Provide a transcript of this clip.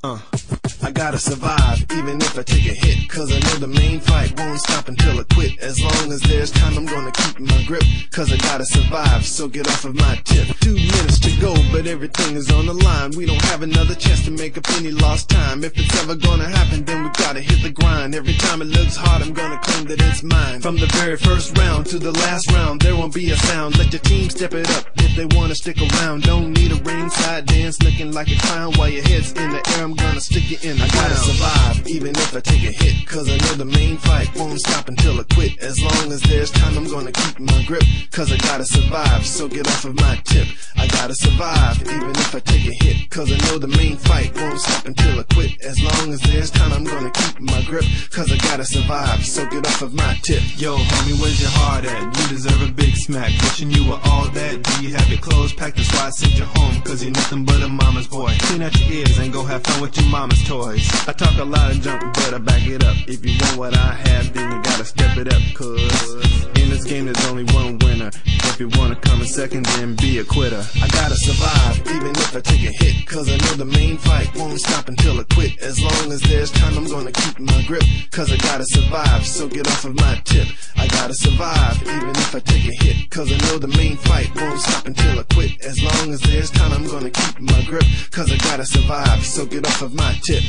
I gotta survive, even if I take a hit, cause I know the main fight won't stop until I quit. As long as there's time, I'm gonna keep my grip, cause I gotta survive, so get off of my tip. 2 minutes to go, but everything is on the line. We don't have another chance to make up any lost time. If it's ever gonna happen, then we gotta hit the grind. Every time it looks hard, I'm gonna claim that it's mine. From the very first round to the last round, there won't be a sound. Let your team step it up if they wanna stick around. Don't need a ringside dance looking like a clown. While your head's in the air, I'm gonna stick you in. I gotta survive, even if I take a hit, cause I know the main fight won't stop until I quit. As long as there's time, I'm gonna keep my grip, cause I gotta survive, so get off of my tip. I gotta survive, even if I take a hit, cause I know the main fight won't stop until I quit. As long as there's time, I'm gonna keep my grip, cause I gotta survive, so get off of my tip. Yo, homie, where's your heart at? You deserve a big smack. Wishing you were all that. Do you have your clothes packed? That's why I sent you home, cause you're nothing but a mama's boy. Clean out your ears and go have fun with your mama's toys. I talk a lot of junk, but I back it up. If you want what I have, then you gotta step it up, cause in this game there's only one winner. If you wanna come in second, then be a quitter. I gotta survive, even if I take a hit, cause I know the main fight won't stop until I quit. As long as there's time, I'm gonna keep my grip, cause I gotta survive, so get off of my tip. I gotta survive, even if I take a hit, cause I know the main fight won't stop until I quit. As long as there's time, I'm gonna keep my grip, cause I gotta survive, so get off of my tip.